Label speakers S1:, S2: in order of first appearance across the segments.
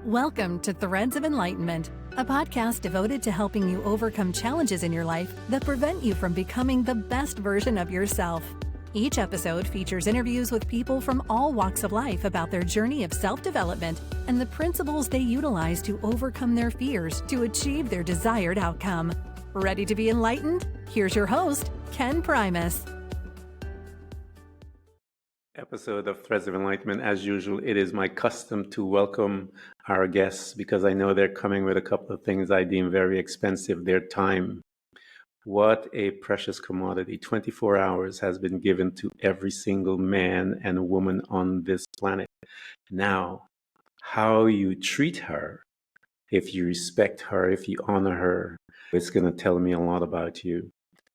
S1: Welcome to Threads of Enlightenment, a podcast devoted to helping you overcome challenges in your life that prevent you from becoming the best version of yourself. Each episode features interviews with people from all walks of life about their journey of self-development and the principles they utilize to overcome their fears to achieve their desired outcome. Ready to be enlightened? Here's your host, Ken Primus.
S2: Episode of Threads of Enlightenment. As usual, it is my custom to welcome our guests because I know they're coming with a couple of things I deem very expensive, their time. What a precious commodity. 24 hours has been given to every single man and woman on this planet. Now, how you treat her, if you respect her, if you honor her, it's going to tell me a lot about you.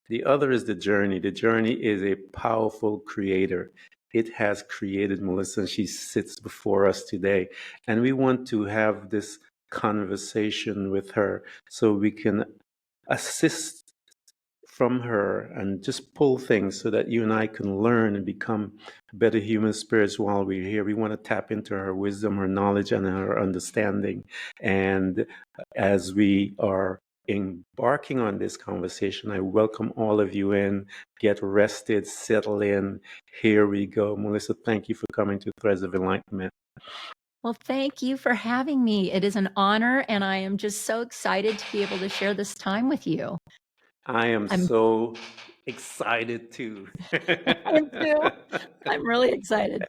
S2: The other is the journey. The journey is a powerful creator. It has created Melissa, and she sits before us today. And we want to have this conversation with her so we can assist from her and just pull things so that you and I can learn and become better human spirits while we're here. We want to tap into her wisdom, her knowledge, and her understanding. And as we are embarking on this conversation, I welcome all of you in. Get rested, settle in. Here we go. Melissa, thank you for coming to Threads of Enlightenment.
S3: Well, thank you for having me. It is an honor, and I am just so excited to be able to share this time with you.
S2: I am so excited too.
S3: I am too. I'm really excited.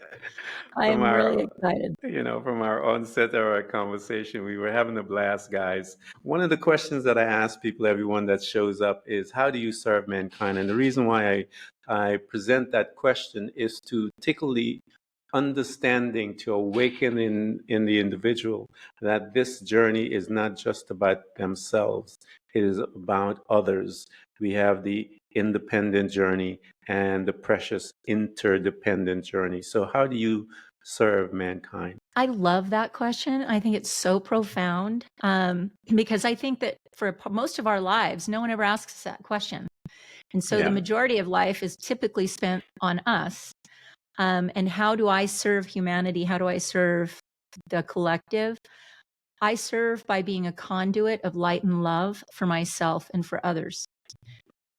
S3: Really excited.
S2: You know, from our onset of our conversation, we were having a blast, guys. One of the questions that I ask people, everyone that shows up, is how do you serve mankind? And the reason why I present that question is to tickle the understanding, to awaken in the individual that this journey is not just about themselves, it is about others. We have the independent journey and the precious interdependent journey. So how do you serve mankind?
S3: I love that question. I think it's so profound because I think that for most of our lives, no one ever asks us that question. And so the majority of life is typically spent on us. And how do I serve humanity? How do I serve the collective? I serve by being a conduit of light and love for myself and for others.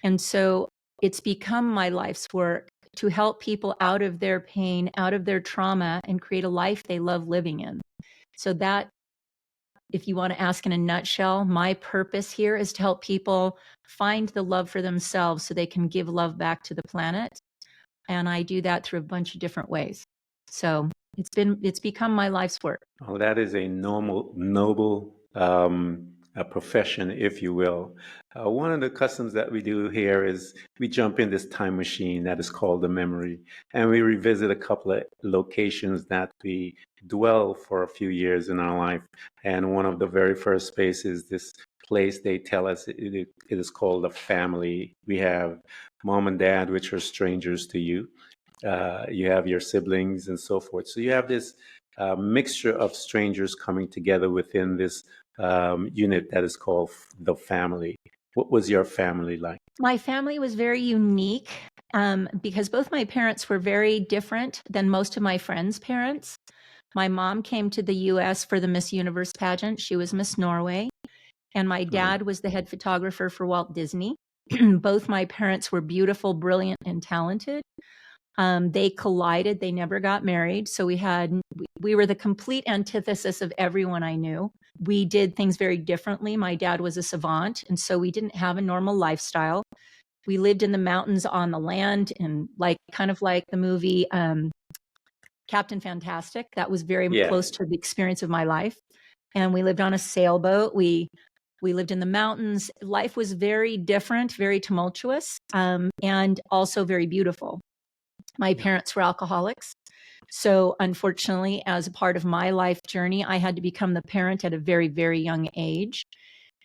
S3: And so it's become my life's work to help people out of their pain, out of their trauma, and create a life they love living in. So that, if you want to ask in a nutshell, my purpose here is to help people find the love for themselves so they can give love back to the planet. And I do that through a bunch of different ways. So it's become my life's work.
S2: Oh, that is a noble a profession, if you will. One of the customs that we do here is we jump in this time machine that is called the memory, and we revisit a couple of locations that we dwell for a few years in our life. And one of the very first spaces, this place they tell us it is called a family. We have mom and dad, which are strangers to you. You have your siblings and so forth. So you have this mixture of strangers coming together within this unit that is called the family. What was your family like?
S3: My family was very unique because both my parents were very different than most of my friends' parents. My mom came to the U.S. for the Miss Universe pageant. She was Miss Norway. And my dad was the head photographer for Walt Disney. Both my parents were beautiful, brilliant, and talented. They collided. They never got married. So we were the complete antithesis of everyone I knew. We did things very differently. My dad was a savant, and so we didn't have a normal lifestyle. We lived in the mountains on the land, and kind of like the movie Captain Fantastic. That was very close to the experience of my life. And we lived on a sailboat. We lived in the mountains. Life was very different, very tumultuous, and also very beautiful. My parents were alcoholics. So unfortunately, as a part of my life journey, I had to become the parent at a very, very young age.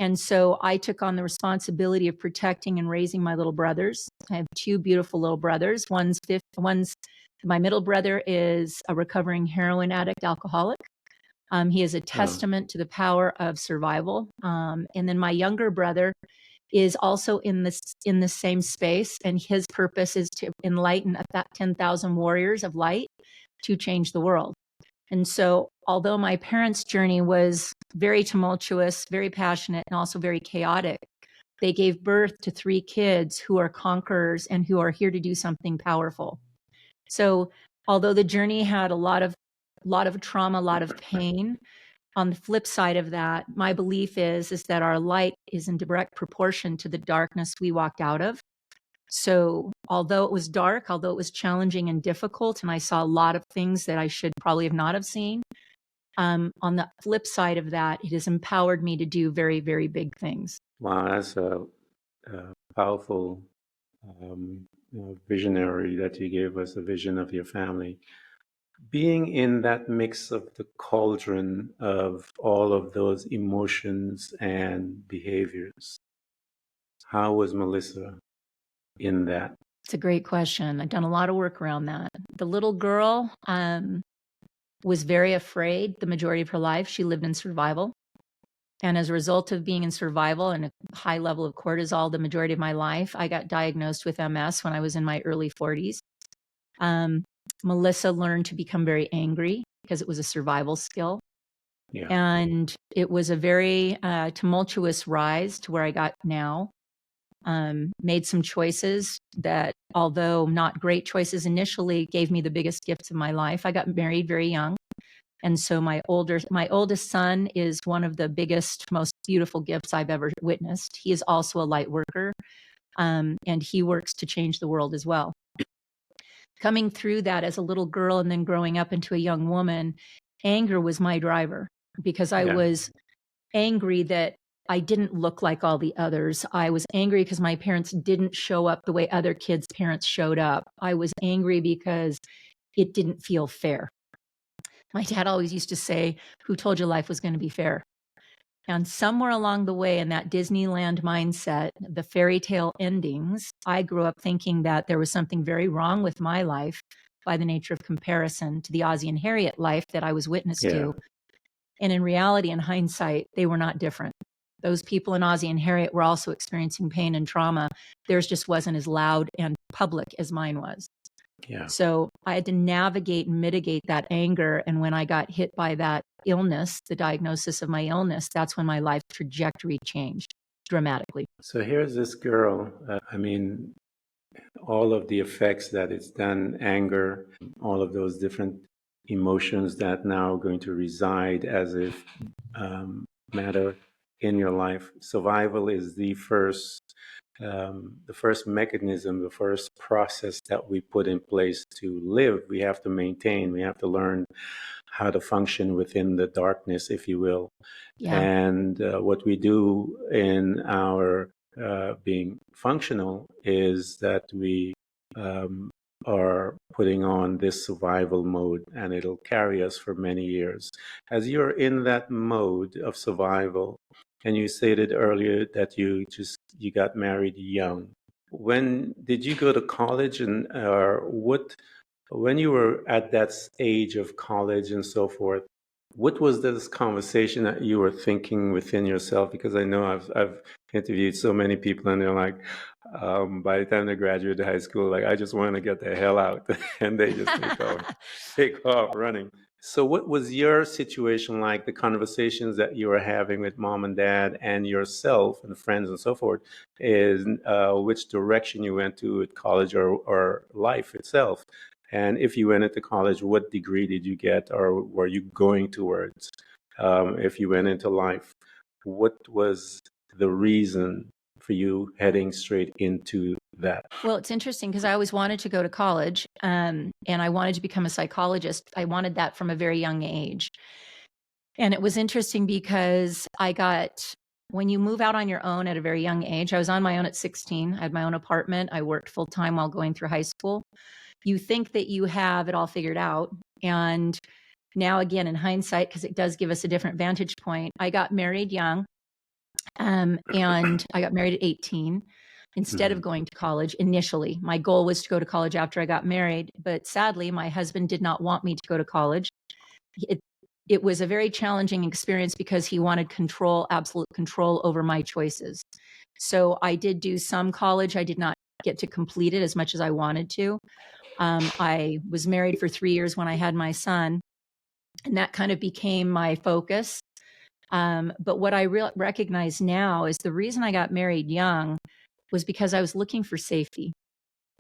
S3: And so I took on the responsibility of protecting and raising my little brothers. I have two beautiful little brothers. My middle brother is a recovering heroin addict alcoholic. He is a testament to the power of survival. And then my younger brother is also in the same space, and his purpose is to enlighten that 10,000 warriors of light to change the world. And so, although my parents' journey was very tumultuous, very passionate, and also very chaotic, they gave birth to 3 kids who are conquerors and who are here to do something powerful. So, although the journey had a lot of trauma, a lot of pain, on the flip side of that, my belief is that our light is in direct proportion to the darkness we walked out of. So, although it was dark, although it was challenging and difficult, and I saw a lot of things that I should probably have not have seen, on the flip side of that, it has empowered me to do very, very big things.
S2: Wow, that's a powerful visionary that you gave us, a vision of your family. Being in that mix of the cauldron of all of those emotions and behaviors, how was Melissa in that?
S3: It's a great question. I've done a lot of work around that. The little girl was very afraid the majority of her life. She lived in survival. And as a result of being in survival and a high level of cortisol the majority of my life, I got diagnosed with MS when I was in my early 40s. Melissa learned to become very angry because it was a survival skill.
S2: Yeah.
S3: And it was a very tumultuous rise to where I got now. Made some choices that, although not great choices initially, gave me the biggest gifts of my life. I got married very young. And so my oldest son is one of the biggest, most beautiful gifts I've ever witnessed. He is also a light worker, and he works to change the world as well. Coming through that as a little girl and then growing up into a young woman, anger was my driver because I was angry that I didn't look like all the others. I was angry because my parents didn't show up the way other kids' parents showed up. I was angry because it didn't feel fair. My dad always used to say, "Who told you life was going to be fair?" And somewhere along the way in that Disneyland mindset, the fairy tale endings, I grew up thinking that there was something very wrong with my life by the nature of comparison to the Ozzie and Harriet life that I was witness to. And in reality, in hindsight, they were not different. Those people in Ozzie and Harriet were also experiencing pain and trauma. Theirs just wasn't as loud and public as mine was. So I had to navigate and mitigate that anger. And when I got hit by that illness, the diagnosis of my illness, that's when my life trajectory changed dramatically.
S2: So here's this girl. All of the effects that it's done, anger, all of those different emotions that now are going to reside as if matter in your life. Survival is the first mechanism, the first process that we put in place to live. We have to maintain, we have to learn how to function within the darkness, if you will. And what we do in our being functional is that we are putting on this survival mode, and it'll carry us for many years. As you're in that mode of survival, and you stated earlier that you got married young. When did you go to college, and when you were at that age of college and so forth, what was this conversation that you were thinking within yourself? Because I know I've interviewed so many people, and they're like, by the time they graduate high school, like, I just want to get the hell out, and they just take off running. So what was your situation like, the conversations that you were having with mom and dad and yourself and friends and so forth, is which direction you went to at college or life itself? And if you went into college, what degree did you get, or were you going towards? If you went into life, what was the reason for you heading straight into that?
S3: Well, it's interesting because I always wanted to go to college, and I wanted to become a psychologist. I wanted that from a very young age. And it was interesting because when you move out on your own at a very young age, I was on my own at 16. I had my own apartment. I worked full time while going through high school. You think that you have it all figured out. And now, again, in hindsight, because it does give us a different vantage point, I got married young, and I got married at 18 instead of going to college initially. My goal was to go to college after I got married, but sadly, my husband did not want me to go to college. It was a very challenging experience because he wanted control, absolute control over my choices. So I did do some college. I did not get to complete it as much as I wanted to. I was married for 3 years when I had my son. And that kind of became my focus. But what I recognize now is the reason I got married young was because I was looking for safety.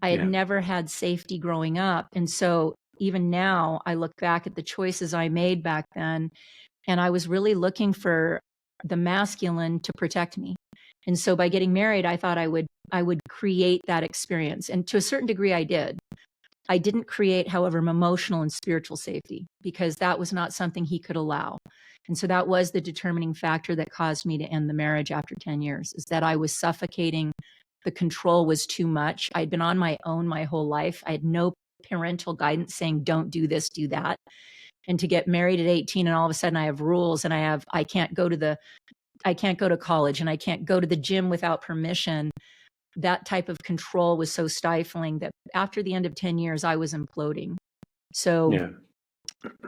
S3: I had
S2: Yeah.
S3: never had safety growing up. And so even now, I look back at the choices I made back then, and I was really looking for the masculine to protect me. And so by getting married, I thought I would create that experience. And to a certain degree, I did. I didn't create, however, emotional and spiritual safety because that was not something he could allow. And so that was the determining factor that caused me to end the marriage after 10 years, is that I was suffocating. The control was too much. I'd been on my own my whole life. I had no parental guidance saying, don't do this, do that. And to get married at 18 and all of a sudden I have rules and I can't go to college and I can't go to the gym without permission. That type of control was so stifling that after the end of 10 years, I was imploding. So
S2: Yeah.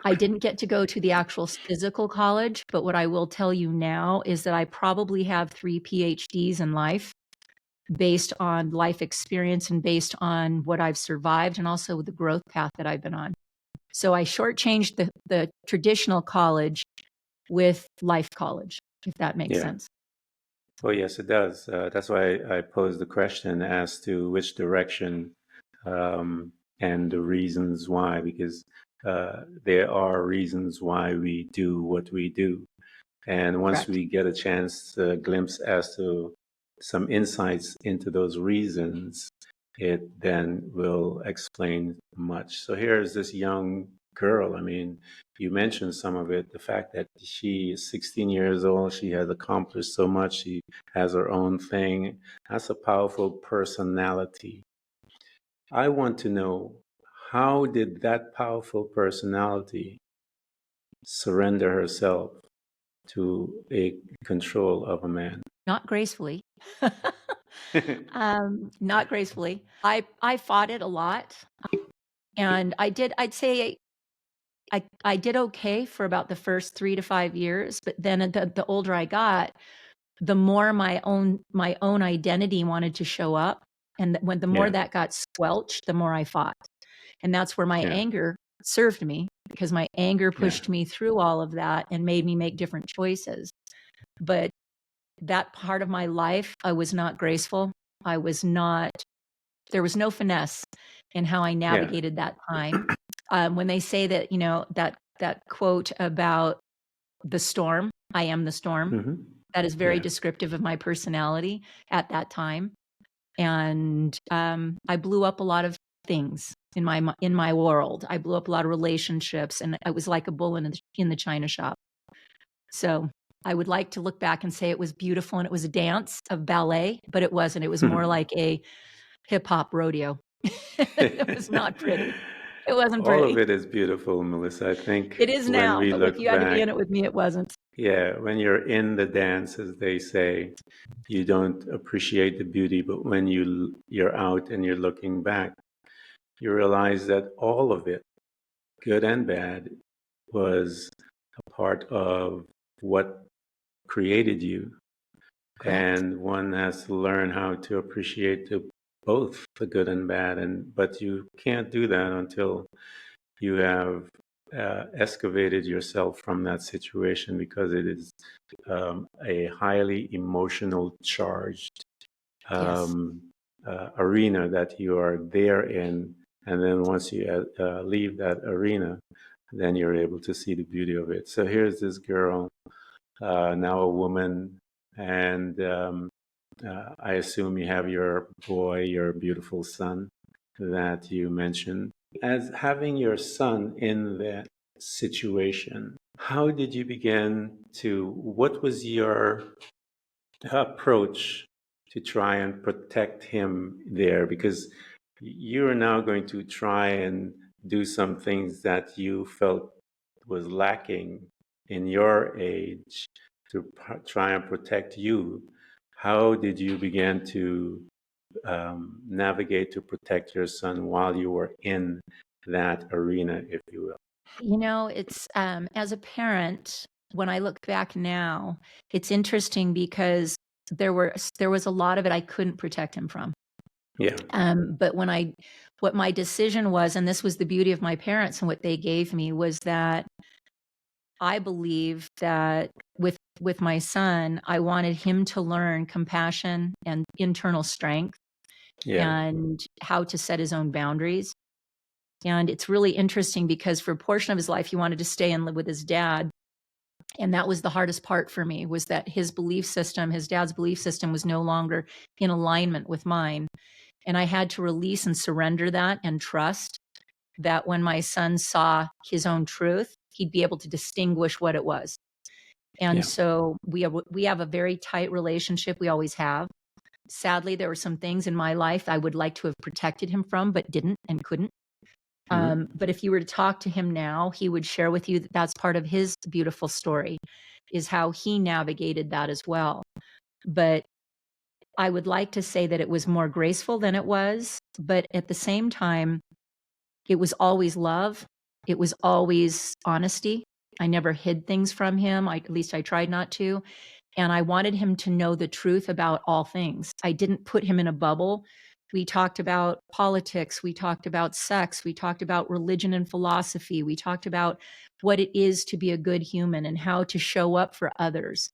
S3: I didn't get to go to the actual physical college, but what I will tell you now is that I probably have 3 PhDs in life based on life experience and based on what I've survived and also the growth path that I've been on. So I shortchanged the traditional college with life college, if that makes
S2: Yeah.
S3: sense.
S2: Well, yes, it does. That's why I posed the question as to which direction and the reasons why, because there are reasons why we do what we do. And once
S3: Correct.
S2: we get a chance, a glimpse as to some insights into those reasons, it then will explain much. So here's this young girl. I mean, you mentioned some of it, the fact that she is 16 years old, she has accomplished so much, she has her own thing. That's a powerful personality. I want to know, how did that powerful personality surrender herself to a control of a man?
S3: Not gracefully. Not gracefully. I fought it a lot, and I'd say I did okay for about the first 3 to 5 years, but then the older I got, the more my own identity wanted to show up, and when the more
S2: Yeah,
S3: that got squelched, the more I fought. And that's where my
S2: yeah,
S3: anger served me because my anger
S2: yeah,
S3: pushed me through all of that and made me make different choices. But that part of my life, I was not graceful. I was not, there was no finesse in how I
S2: yeah.
S3: navigated that time. When they say that, that quote about the storm, I am the storm,
S2: Hmm.
S3: that is very
S2: Yeah,
S3: descriptive of my personality at that time. And I blew up a lot of things in my world. I blew up a lot of relationships, and I was like a bull in the china shop. So I would like to look back and say it was beautiful and it was a dance of ballet, but it wasn't. It was more like a hip hop rodeo. It was not pretty. It wasn't
S2: all of
S3: pretty.
S2: it is beautiful, Melissa. I think
S3: It is
S2: when
S3: now,
S2: we
S3: but if
S2: look
S3: you had to be
S2: back,
S3: in it with me, it wasn't.
S2: yeah, when you're in the dance, as they say, you don't appreciate the beauty, but when you're out and you're looking back, you realize that all of it, good and bad, was a part of what created you.
S3: Correct.
S2: And one has to learn how to appreciate both the good and bad. And but you can't do that until you have excavated yourself from that situation, because it is a highly emotional charged
S3: Yes.
S2: um, arena that you are there in. And then once you leave that arena, then you're able to see the beauty of it. So here's this girl, now a woman, and I assume you have your boy, your beautiful son that you mentioned. As having your son in that situation, how did you begin to, what was your approach to try and protect him there? Because you're now going to try and do some things that you felt was lacking in your age to try and protect you. How did you begin to navigate to protect your son while you were in that arena, if you will?
S3: It's as a parent, when I look back now, it's interesting because there was a lot of it I couldn't protect him from.
S2: Yeah,
S3: But what my decision was, and this was the beauty of my parents and what they gave me, was that I believe that with my son, I wanted him to learn compassion and internal strength
S2: Yeah.
S3: and how to set his own boundaries. And it's really interesting because for a portion of his life, he wanted to stay and live with his dad. And that was the hardest part for me, was that his belief system, his dad's belief system, was no longer in alignment with mine. And I had to release and surrender that and trust that when my son saw his own truth, he'd be able to distinguish what it was. And
S2: Yeah.
S3: so we have a very tight relationship. We always have. Sadly, there were some things in my life I would like to have protected him from, but didn't and couldn't. But if you were to talk to him now, he would share with you that that's part of his beautiful story, is how he navigated that as well. But I would like to say that it was more graceful than it was, but at the same time, it was always love. It was always honesty. I never hid things from him. At least I tried not to. And I wanted him to know the truth about all things. I didn't put him in a bubble. We talked about politics. We talked about sex. We talked about religion and philosophy. We talked about what it is to be a good human and how to show up for others.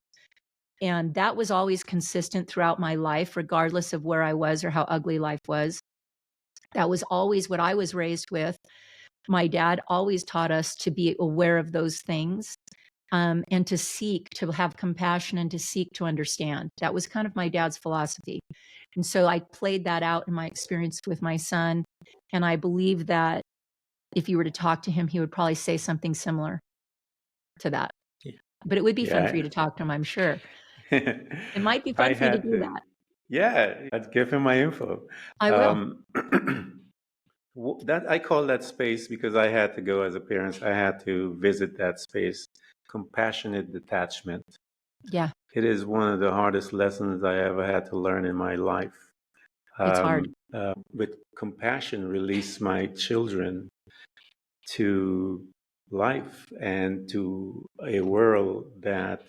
S3: And that was always consistent throughout my life, regardless of where I was or how ugly life was. That was always what I was raised with. My dad always taught us to be aware of those things, and to seek to have compassion and to seek to understand. That was kind of my dad's philosophy. And so I played that out in my experience with my son. And I believe that if you were to talk to him, he would probably say something similar to that.
S2: Yeah.
S3: But it would be fun for you
S2: Yeah.
S3: to talk to him, I'm sure. It might be
S2: I
S3: fun for you to
S2: had
S3: do
S2: to.
S3: that.
S2: Yeah, I'd give him my info.
S3: I will.
S2: Um, that I call that space because I had to go as a parent. I had to visit that space. Compassionate detachment.
S3: Yeah,
S2: It is one of the hardest lessons I ever had to learn in my life.
S3: it's hard.
S2: With compassion, release my children to life and to a world that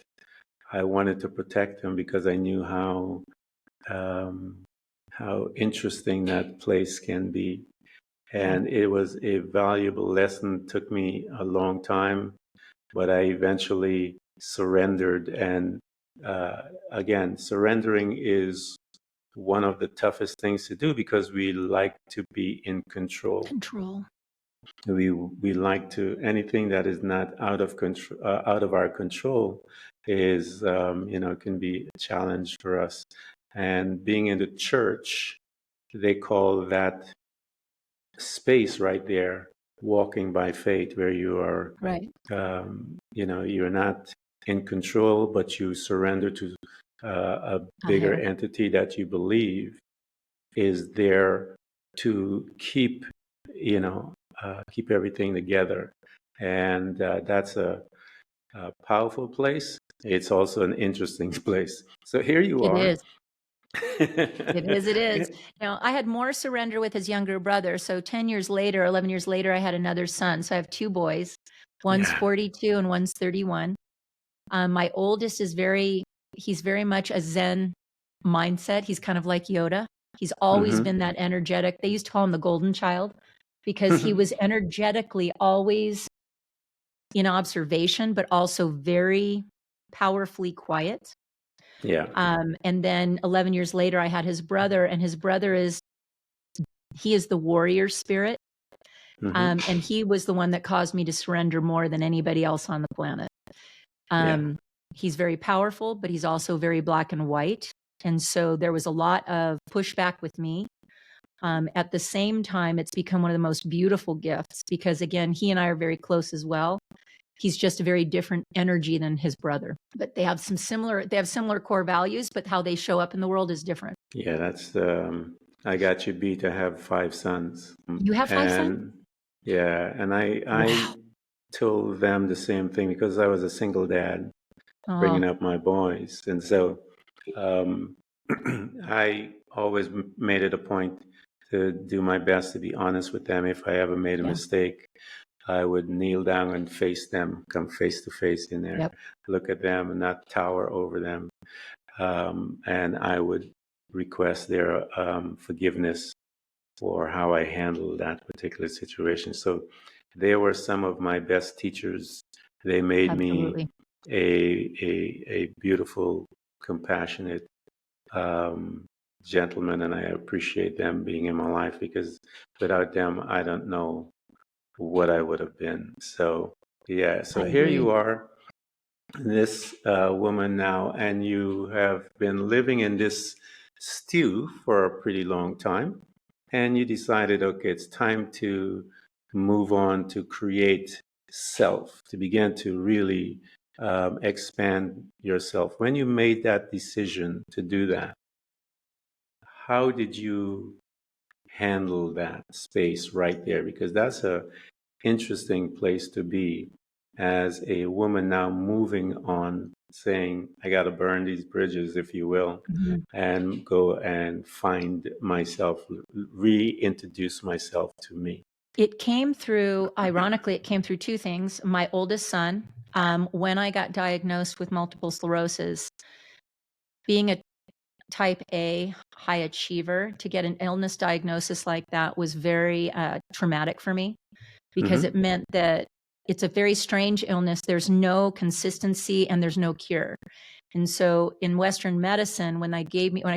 S2: I wanted to protect them because I knew um, how interesting that place can be.
S3: Yeah,
S2: And it was a valuable lesson. It took me a long time, but I eventually surrendered. And again, surrendering is one of the toughest things to do because we like to be in control.
S3: control.
S2: We like to anything that is not out of control, out of our control, is can be a challenge for us. And being in the church, they call that space right there walking by faith, where you are,
S3: Right.
S2: you're not in control, but you surrender to a
S3: A
S2: bigger
S3: hair.
S2: entity that you believe is there to keep everything together. And that's a powerful place. It's also an interesting place. So here you
S3: It
S2: are.
S3: is. It is. It is. Now, I had more surrender with his younger brother. So 10 years later, 11 years later, I had another son. So I have two boys. One's
S2: Yeah.
S3: 42 and one's 31. My oldest he's very much a Zen mindset. He's kind of like Yoda. He's always
S2: Mm-hmm.
S3: been that energetic. They used to call him the golden child because he was energetically always in observation, but also very powerfully quiet.
S2: Yeah.
S3: And then 11 years later, I had his brother, and his brother he is the warrior spirit.
S2: Mm-hmm.
S3: And he was the one that caused me to surrender more than anybody else on the planet.
S2: Yeah.
S3: He's very powerful, but he's also very black and white. And so there was a lot of pushback with me. At the same time, it's become one of the most beautiful gifts because, again, he and I are very close as well. He's just a very different energy than his brother, but they have similar core values, but how they show up in the world is different.
S2: Yeah, that's I got you beat. I have 5 sons.
S3: You have 5 sons?
S2: And yeah, and I
S3: Wow.
S2: told them the same thing because I was a single dad
S3: Oh,
S2: bringing up my boys. And so um, I always made it a point to do my best to be honest with them. If I ever made a
S3: yeah.
S2: mistake, I would kneel down and face them, come face to face in there,
S3: Yep.
S2: look at them and not tower over them. And I would request their forgiveness for how I handled that particular situation. So they were some of my best teachers. They made me
S3: Absolutely.
S2: a beautiful, compassionate um, gentleman, and I appreciate them being in my life, because without them, I don't know what I would have been. So, yeah, so
S3: I
S2: here you
S3: agree.
S2: are, this woman now, and you have been living in this stew for a pretty long time, and you decided, okay, it's time to move on to create self, to begin to really expand yourself. When you made that decision to do that, how did you handle that space right there? Because that's a interesting place to be as a woman now moving on, saying, I got to burn these bridges, if you will,
S3: Mhm.
S2: and go and find myself, reintroduce myself to me.
S3: It came through, ironically, it came through two things. My oldest son, when I got diagnosed with multiple sclerosis, being a type A high achiever, to get an illness diagnosis like that was very traumatic for me, because it
S2: Hmm.
S3: meant that it's a very strange illness. There's no consistency and there's no cure. And so in Western medicine, when I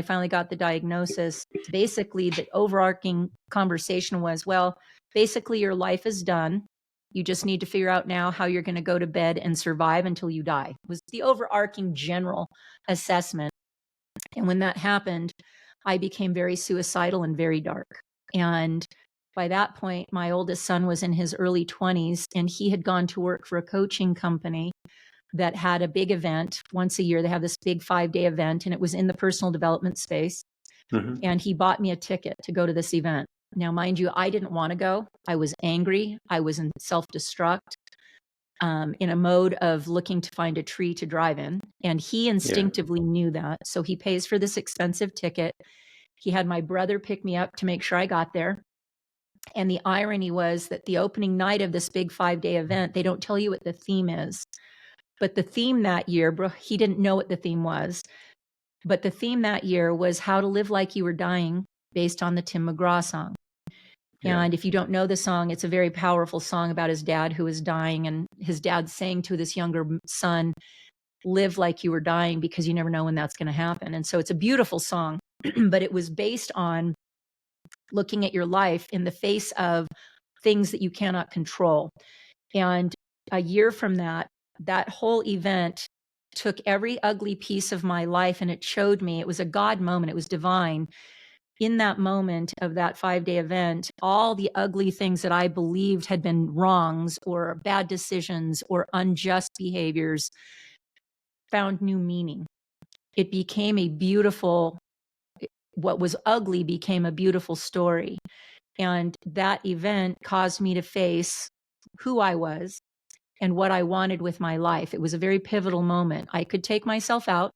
S3: finally got the diagnosis, basically the overarching conversation was, well, basically your life is done. You just need to figure out now how you're going to go to bed and survive until you die, was the overarching general assessment. And when that happened, I became very suicidal and very dark. And by that point, my oldest son was in his early 20s, and he had gone to work for a coaching company that had a big event once a year. They have this big 5-day event, and it was in the personal development space.
S2: Hmm.
S3: And he bought me a ticket to go to this event. Now, mind you, I didn't want to go. I was angry. I was in self destruct, in a mode of looking to find a tree to drive in. And he
S2: Yeah.
S3: instinctively knew that. So he pays for this expensive ticket. He had my brother pick me up to make sure I got there. And the irony was that the opening night of this big 5-day event, they don't tell you what the theme is. But the theme that year, he didn't know what the theme was. But the theme that year was how to live like you were dying, based on the Tim McGraw song.
S2: Yeah.
S3: And if you don't know the song, it's a very powerful song about his dad who was dying. And his dad saying to this younger son, live like you were dying, because you never know when that's going to happen. And so it's a beautiful song, but it was based on looking at your life in the face of things that you cannot control. And a year from that, that whole event took every ugly piece of my life and it showed me, it was a God moment, it was divine. In that moment of that 5-day event, all the ugly things that I believed had been wrongs or bad decisions or unjust behaviors found new meaning. It became a beautiful, what was ugly became a beautiful story. And that event caused me to face who I was and what I wanted with my life. It was a very pivotal moment. I could take myself out,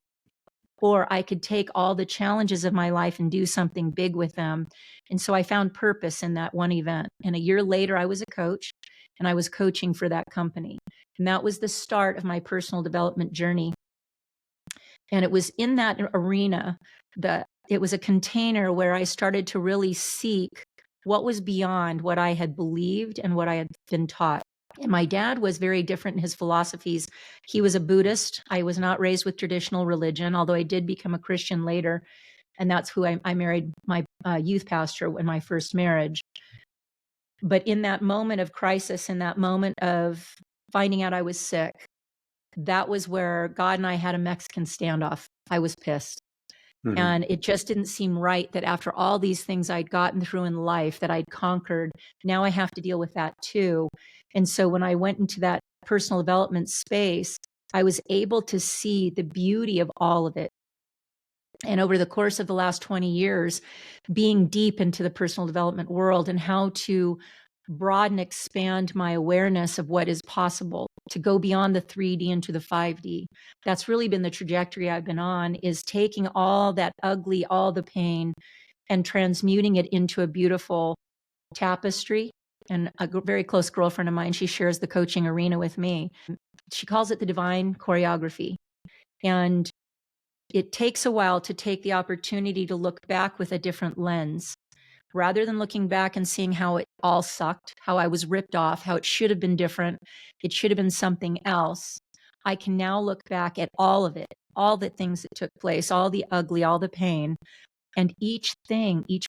S3: or I could take all the challenges of my life and do something big with them. And so I found purpose in that one event. And a year later, I was a coach and I was coaching for that company. And that was the start of my personal development journey. And it was in that arena that it was a container where I started to really seek what was beyond what I had believed and what I had been taught. And my dad was very different in his philosophies. He was a Buddhist. I was not raised with traditional religion, although I did become a Christian later. And that's who I married, my youth pastor in my first marriage. But in that moment of crisis, in that moment of finding out I was sick, that was where God and I had a Mexican standoff. I was pissed.
S2: Hmm.
S3: And it just didn't seem right that after all these things I'd gotten through in life that I'd conquered, now I have to deal with that too. And so when I went into that personal development space, I was able to see the beauty of all of it. And over the course of the last 20 years, being deep into the personal development world and how to broaden, expand my awareness of what is possible, to go beyond the 3D into the 5D. That's really been the trajectory I've been on, is taking all that ugly, all the pain, and transmuting it into a beautiful tapestry. And a very close girlfriend of mine, she shares the coaching arena with me. She calls it the divine choreography. And it takes a while to take the opportunity to look back with a different lens. rather than looking back and seeing how it all sucked, how I was ripped off, how it should have been different, it should have been something else. I can now look back at all of it, all the things that took place, all the ugly, all the pain. And each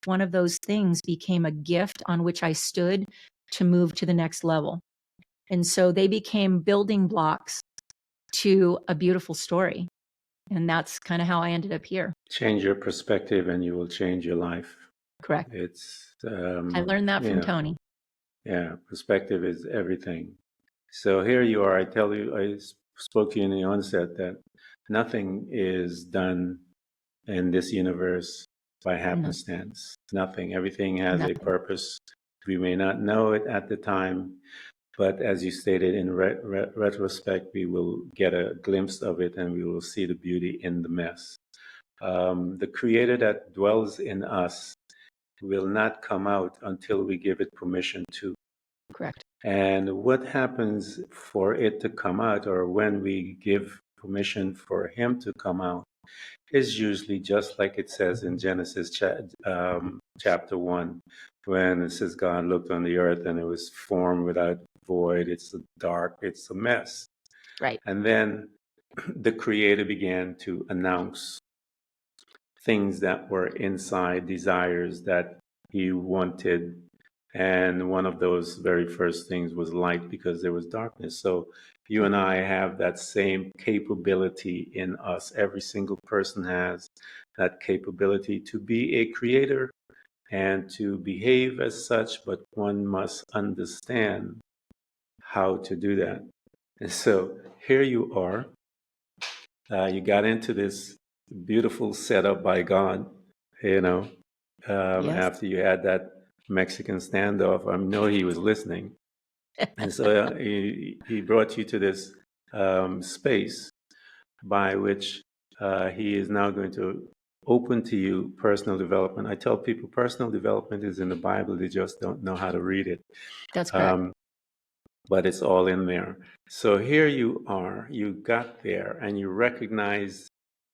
S3: one of those things became a gift on which I stood to move to the next level. And so they became building blocks to a beautiful story. And that's kind of how I ended up here.
S2: Change your perspective and you will change your life.
S3: Correct.
S2: It's
S3: I learned that from Tony.
S2: Yeah, perspective is everything. So here you are. I spoke to you in the onset that nothing is done in this universe by happenstance. Nothing. Everything has a purpose. We may not know it at the time, but as you stated, in retrospect, we will get a glimpse of it and we will see the beauty in the mess. The creator that dwells in us will not come out until we give it permission to.
S3: Correct.
S2: And what happens for it to come out, or when we give permission for him to come out, is usually just like it says in Genesis chapter 1, when it says God looked on the earth and it was formed without void, it's dark, it's a mess.
S3: Right.
S2: And then the creator began to announce things that were inside, desires that he wanted. And one of those very first things was light, because there was darkness. So you and I have that same capability in us. Every single person has that capability to be a creator and to behave as such, but one must understand how to do that. And so here you are. You got into this beautiful setup by God, yes. After you had that Mexican standoff. I know he was listening. And so he brought you to this space by which he is now going to open to you personal development. I tell people personal development is in the Bible. They just don't know how to read it.
S3: That's correct.
S2: But it's all in there. So here you are, you got there, and you recognize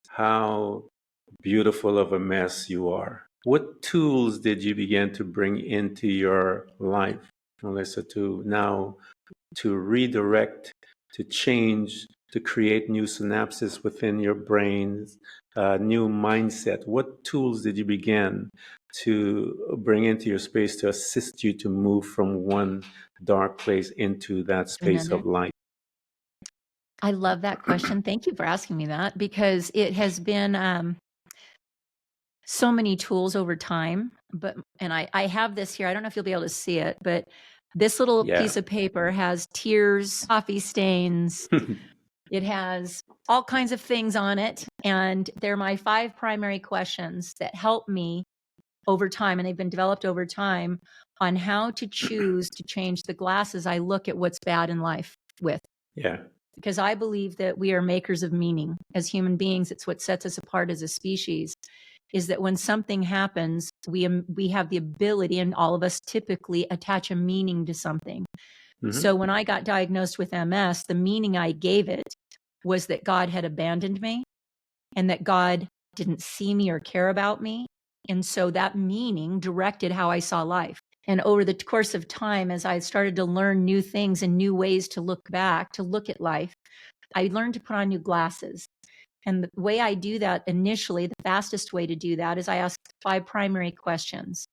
S2: how beautiful of a mess you are. What tools did you begin to bring into your life, Melissa, to redirect, to change, to create new synapses within your brains, new mindset? What tools did you begin to bring into your space to assist you to move from one dark place into that space of light?
S3: I love that question. Thank you for asking me that, because it has been so many tools over time. And I have this here. I don't know if you'll be able to see it, but this little piece of paper has tears, coffee stains. It has all kinds of things on it. And they're my 5 primary questions that help me over time. And they've been developed over time on how to choose to change the glasses I look at what's bad in life with.
S2: Yeah.
S3: Because I believe that we are makers of meaning as human beings. It's what sets us apart as a species, is that when something happens, we have the ability, and all of us typically attach a meaning to something. Mm-hmm. So when I got diagnosed with MS, the meaning I gave it was that God had abandoned me and that God didn't see me or care about me. And so that meaning directed how I saw life. And over the course of time, as I started to learn new things and new ways to look back, to look at life, I learned to put on new glasses. And the way I do that initially, the fastest way to do that is I ask 5 primary questions.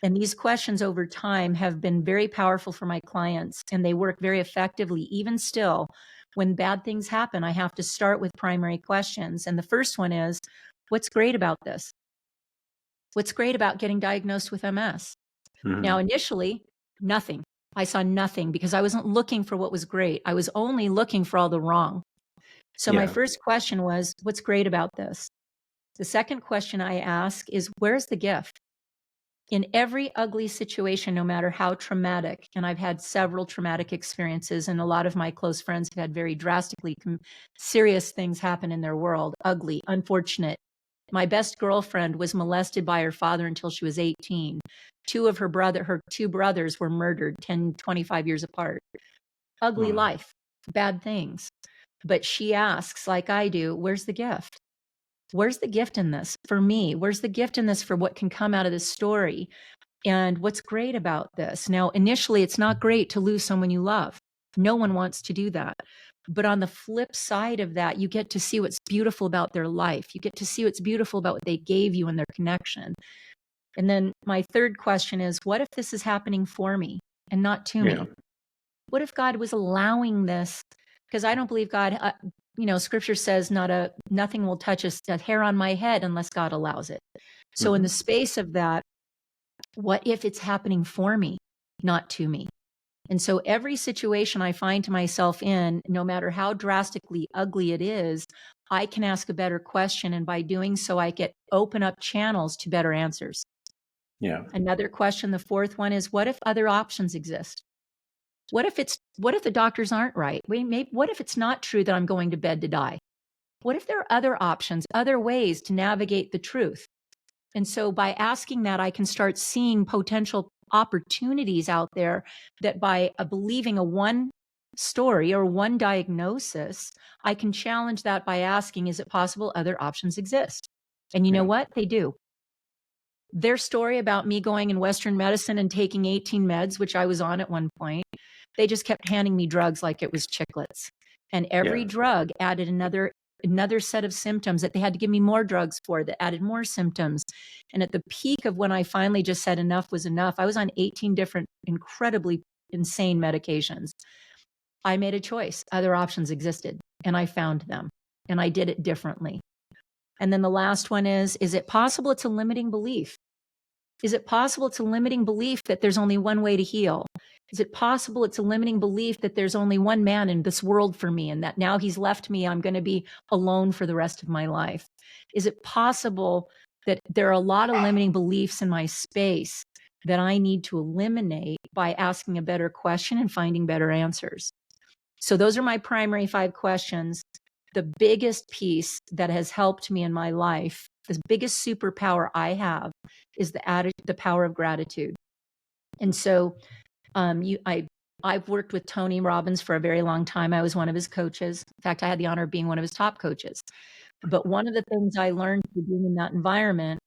S3: And these questions over time have been very powerful for my clients, and they work very effectively. Even still, when bad things happen, I have to start with primary questions. And the first one is, what's great about this? What's great about getting diagnosed with MS? Mm-hmm. Now, initially, nothing. I saw nothing because I wasn't looking for what was great. I was only looking for all the wrong. So my first question was, what's great about this? The second question I ask is, where's the gift? In every ugly situation, no matter how traumatic, and I've had several traumatic experiences, and a lot of my close friends have had very drastically serious things happen in their world, ugly, unfortunate. My best girlfriend was molested by her father until she was 18. Her 2 brothers were murdered 10, 25 years apart. Ugly life, bad things. But she asks, like I do, where's the gift? Where's the gift in this for me? Where's the gift in this for what can come out of this story? And what's great about this? Now, initially, it's not great to lose someone you love. No one wants to do that. But on the flip side of that, you get to see what's beautiful about their life. You get to see what's beautiful about what they gave you and their connection. And then my third question is, what if this is happening for me and not to
S2: Yeah.
S3: me? What if God was allowing this? Because I don't believe God, scripture says nothing will touch a hair on my head unless God allows it. So in the space of that, what if it's happening for me, not to me? And so every situation I find to myself in, no matter how drastically ugly it is, I can ask a better question. And by doing so, I get open up channels to better answers.
S2: Yeah.
S3: Another question, the fourth one is, what if other options exist? What if the doctors aren't right? What if it's not true that I'm going to bed to die? What if there are other options, other ways to navigate the truth? And so by asking that, I can start seeing potential opportunities out there that by believing a one story or one diagnosis, I can challenge that by asking, is it possible other options exist? And you know what? They do. Their story about me going in Western medicine and taking 18 meds, which I was on at one point, they just kept handing me drugs like it was chiclets. And every drug added another set of symptoms that they had to give me more drugs for that added more symptoms. And at the peak of when I finally just said enough was enough, I was on 18 different incredibly insane medications. I made a choice. Other options existed and I found them and I did it differently. And then the last one is it possible it's a limiting belief? Is it possible it's a limiting belief that there's only one way to heal? Is it possible it's a limiting belief that there's only one man in this world for me and that now he's left me, I'm going to be alone for the rest of my life? Is it possible that there are a lot of limiting beliefs in my space that I need to eliminate by asking a better question and finding better answers? So those are my primary 5 questions. The biggest piece that has helped me in my life, the biggest superpower I have is the power of gratitude. And so I've worked with Tony Robbins for a very long time. I was one of his coaches. In fact, I had the honor of being one of his top coaches. But one of the things I learned through being in that environment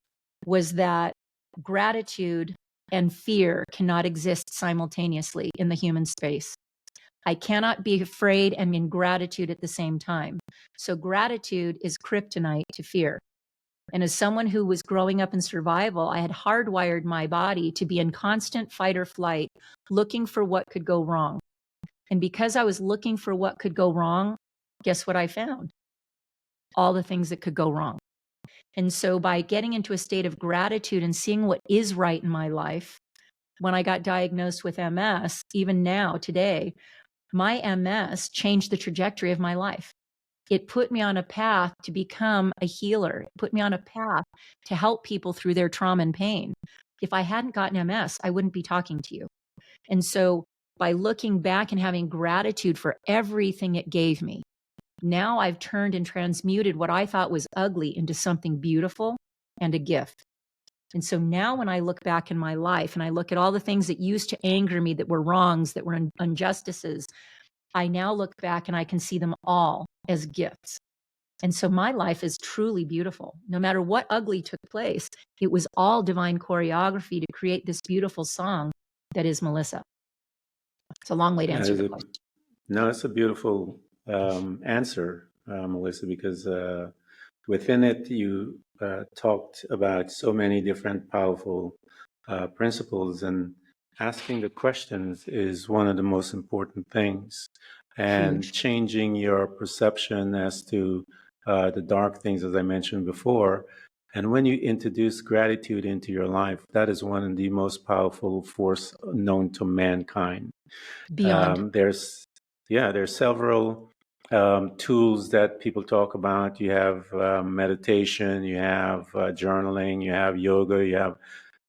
S3: was that gratitude and fear cannot exist simultaneously in the human space. I cannot be afraid and in gratitude at the same time. So gratitude is kryptonite to fear. And as someone who was growing up in survival, I had hardwired my body to be in constant fight or flight, looking for what could go wrong. And because I was looking for what could go wrong, guess what I found? All the things that could go wrong. And so by getting into a state of gratitude and seeing what is right in my life, when I got diagnosed with MS, even now, today, my MS changed the trajectory of my life. It put me on a path to become a healer. It put me on a path to help people through their trauma and pain. If I hadn't gotten MS, I wouldn't be talking to you. And so by looking back and having gratitude for everything it gave me, now I've turned and transmuted what I thought was ugly into something beautiful and a gift. And so now when I look back in my life and I look at all the things that used to anger me, that were wrongs, that were injustices, I now look back and I can see them all as gifts. And so my life is truly beautiful. No matter what ugly took place, it was all divine choreography to create this beautiful song that is Melissa. It's a long way to answer the question.
S2: No, it's a beautiful answer, Melissa, because within it you talked about so many different powerful principles, and asking the questions is one of the most important things. And
S3: Huge.
S2: changing your perception as to the dark things, as I mentioned before. And when you introduce gratitude into your life, that is one of the most powerful force known to mankind.
S3: Beyond.
S2: There's several tools that people talk about. You have meditation, you have journaling, you have yoga,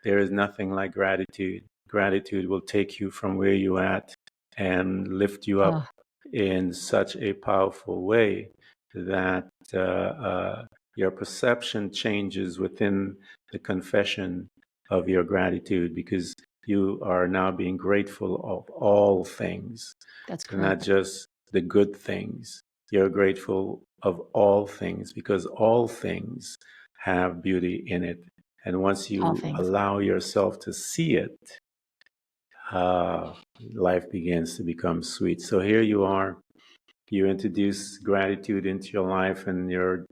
S2: there is nothing like gratitude. Gratitude will take you from where you're at and lift you up in such a powerful way that your perception changes within the confession of your gratitude, because you are now being grateful of all things.
S3: That's
S2: correct. Not
S3: correct.
S2: just the good things. You're grateful of all things because all things have beauty in it. And once
S3: All
S2: you
S3: things.
S2: allow yourself to see it, uh, life begins to become sweet. So here you are, you introduce gratitude into your life, and you're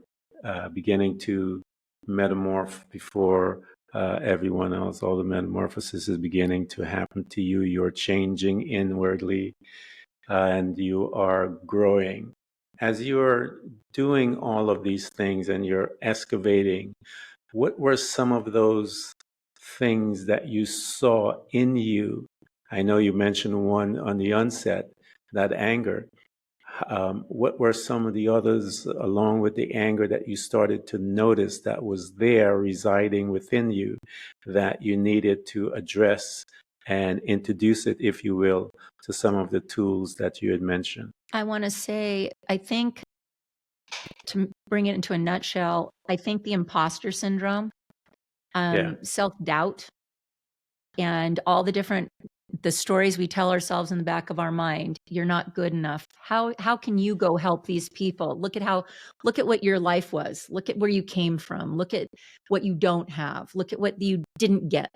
S2: beginning to metamorph before everyone else. All the metamorphosis is beginning to happen to you. You're changing inwardly, and you are growing. As you're doing all of these things and you're excavating, what were some of those things that you saw in you? I know you mentioned one on the onset, that anger. What were some of the others, along with the anger, that you started to notice that was there residing within you, that you needed to address and introduce it, if you will, to some of the tools that you had mentioned?
S3: I want to say, I think, to bring it into a nutshell, I think the imposter syndrome,
S2: Yeah.
S3: self-doubt, and all the stories we tell ourselves in the back of our mind. You're not good enough. How can you go help these people? Look at what your life was. Look at where you came from. Look at what you don't have. Look at what you didn't get.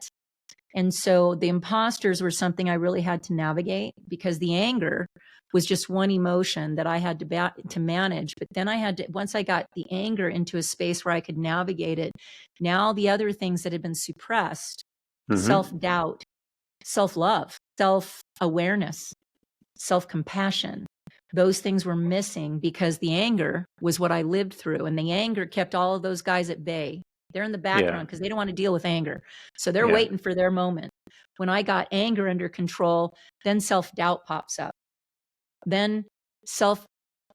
S3: And so the imposters were something I really had to navigate, because the anger was just one emotion that I had to manage. But then I had to, once I got the anger into a space where I could navigate it, now the other things that had been suppressed,
S2: Mm-hmm.
S3: self-doubt, self-love, self-awareness, self-compassion, those things were missing because the anger was what I lived through. And the anger kept all of those guys at bay. They're in the
S2: Yeah.
S3: background because they don't want to deal with anger. So they're
S2: Yeah.
S3: waiting for their moment. When I got anger under control, then self-doubt pops up. Then self,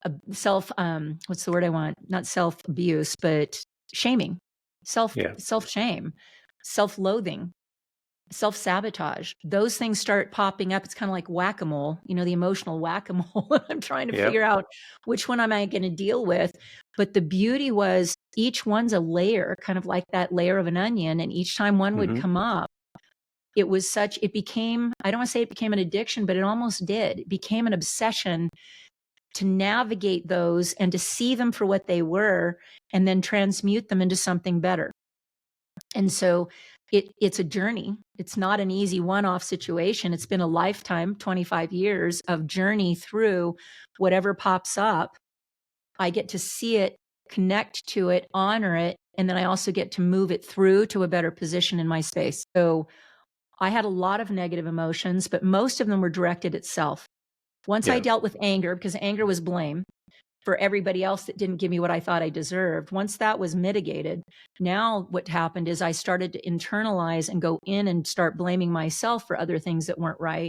S3: what's the word I want? Not self-abuse, but shaming,
S2: Yeah.
S3: self-shame, self-loathing, self-sabotage. Those things start popping up. It's kind of like whack-a-mole, the emotional whack-a-mole. I'm trying to figure
S2: Yep.
S3: out which one am I going to deal with. But the beauty was each one's a layer, kind of like that layer of an onion. And each time one would
S2: Mm-hmm.
S3: come up, it became, I don't want to say it became an addiction, but it almost did. It became an obsession to navigate those and to see them for what they were, and then transmute them into something better. And so it's a journey. It's not an easy one-off situation. It's been a lifetime, 25 years of journey through whatever pops up. I get to see it, connect to it, honor it, and then I also get to move it through to a better position in my space. So I had a lot of negative emotions, but most of them were directed at self. Once I
S2: Yeah.
S3: dealt with anger, because anger was blame for everybody else that didn't give me what I thought I deserved. Once that was mitigated, now what happened is I started to internalize and go in and start blaming myself for other things that weren't right.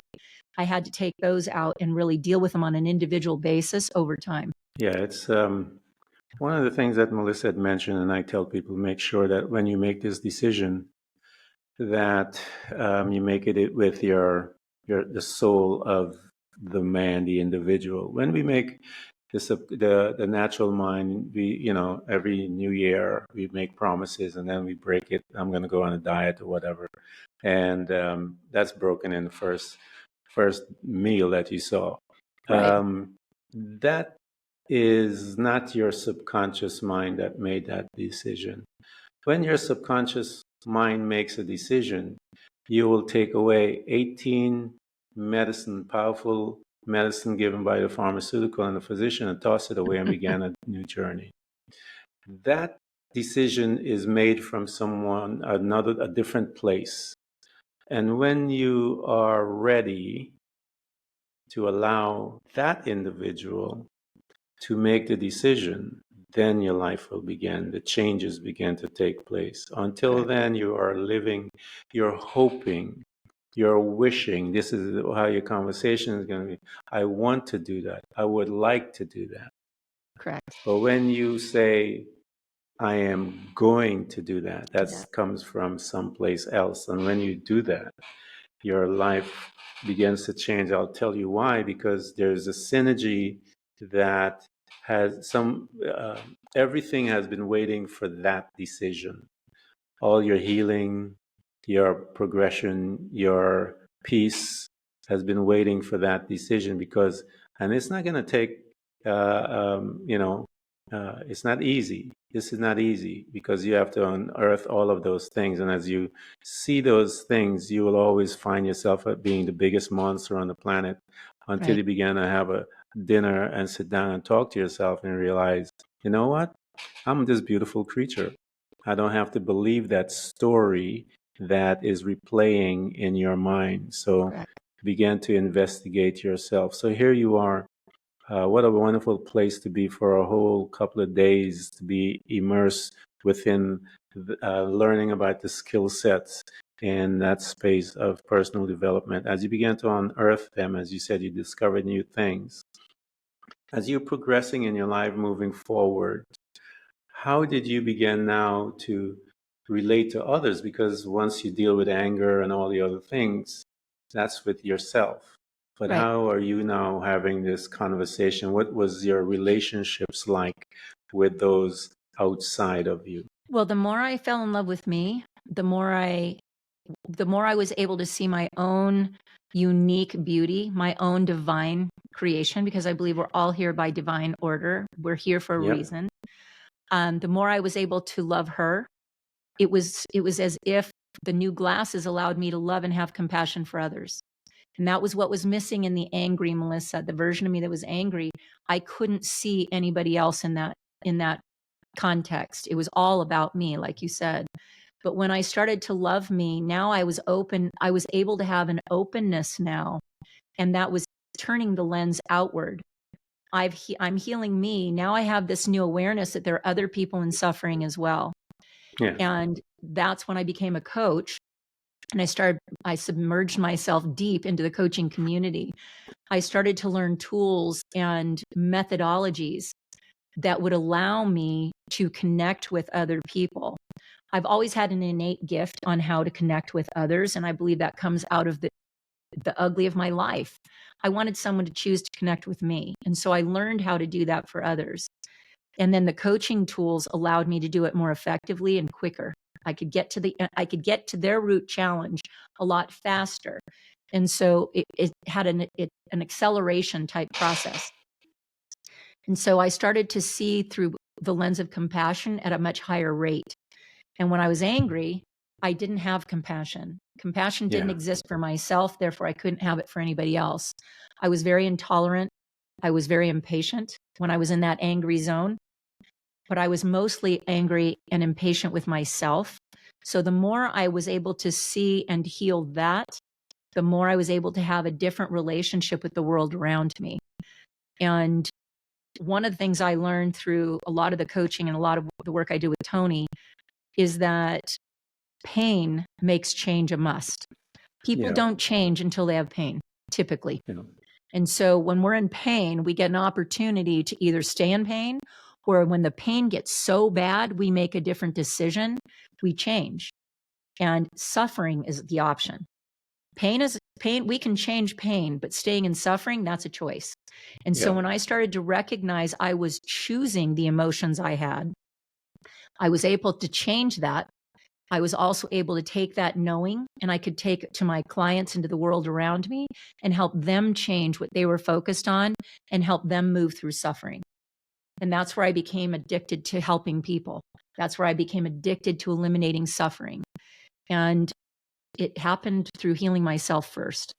S3: I had to take those out and really deal with them on an individual basis over time.
S2: Yeah. It's one of the things that Melissa had mentioned, and I tell people, make sure that when you make this decision, that you make it with the soul of the man, the individual. When we make this the natural mind, we, every new year we make promises and then we break it. I'm going to go on a diet or whatever, and that's broken in the first meal that you saw.
S3: Right.
S2: That is not your subconscious mind that made that decision. When your subconscious mind makes a decision, you will take away 18 powerful medicine given by the pharmaceutical and the physician, and toss it away and begin a new journey. That decision is made from a different place. And when you are ready to allow that individual to make the decision, then your life will begin. The changes begin to take place. Until then, you are living, you're hoping, you're wishing. This is how your conversation is going to be. I want to do that. I would like to do that.
S3: Correct.
S2: But when you say, I am going to do that, that
S3: Yeah.
S2: comes from someplace else. And when you do that, your life begins to change. I'll tell you why, because there's a synergy that has everything has been waiting for that decision. All your healing, your progression, your peace has been waiting for that decision, and it's not going to take, It's not easy. This is not easy because you have to unearth all of those things. And as you see those things, you will always find yourself at being the biggest monster on the planet until
S3: Right.
S2: you begin to have a dinner and sit down and talk to yourself and realize, you know what? I'm this beautiful creature. I don't have to believe that story that is replaying in your mind. So
S3: Correct.
S2: begin to investigate yourself. So here you are. What a wonderful place to be for a whole couple of days, to be immersed within learning about the skill sets in that space of personal development. As you begin to unearth them, as you said, you discover new things. As you're progressing in your life moving forward, how did you begin now to relate to others? Because once you deal with anger and all the other things, that's with yourself. But
S3: Right.
S2: how are you now having this conversation? What was your relationships like with those outside of you?
S3: Well, the more I fell in love with me, the more I was able to see my own unique beauty, my own divine creation, because I believe we're all here by divine order. We're here for a
S2: Yep.
S3: reason. The more I was able to love her, it was as if the new glasses allowed me to love and have compassion for others. And that was what was missing in the angry Melissa, the version of me that was angry. I couldn't see anybody else in that context. It was all about me, like you said. But when I started to love me, now I was open. I was able to have an openness now, and that was turning the lens outward. I'm healing me. Now I have this new awareness that there are other people in suffering as well.
S2: Yeah.
S3: And that's when I became a coach, and I submerged myself deep into the coaching community. I started to learn tools and methodologies that would allow me to connect with other people. I've always had an innate gift on how to connect with others, and I believe that comes out of the ugly of my life. I wanted someone to choose to connect with me, and so I learned how to do that for others. And then the coaching tools allowed me to do it more effectively and quicker. I could get to their root challenge a lot faster. And so it had an acceleration type process. And so I started to see through the lens of compassion at a much higher rate. And when I was angry, I didn't have compassion. Compassion didn't
S2: Yeah.
S3: exist for myself, therefore I couldn't have it for anybody else. I was very intolerant. I was very impatient when I was in that angry zone, but I was mostly angry and impatient with myself. So the more I was able to see and heal that, the more I was able to have a different relationship with the world around me. And one of the things I learned through a lot of the coaching and a lot of the work I do with Tony is that pain makes change a must. People
S2: Yeah.
S3: don't change until they have pain, typically.
S2: Yeah.
S3: And so when we're in pain, we get an opportunity to either stay in pain, or when the pain gets so bad, we make a different decision, we change. And suffering is the option. Pain is pain. We can change pain, but staying in suffering, that's a choice. And so
S2: Yeah.
S3: when I started to recognize I was choosing the emotions I had, I was able to change that. I was also able to take that knowing, and I could take it to my clients and to the world around me and help them change what they were focused on and help them move through suffering. And that's where I became addicted to helping people. That's where I became addicted to eliminating suffering. And it happened through healing myself first.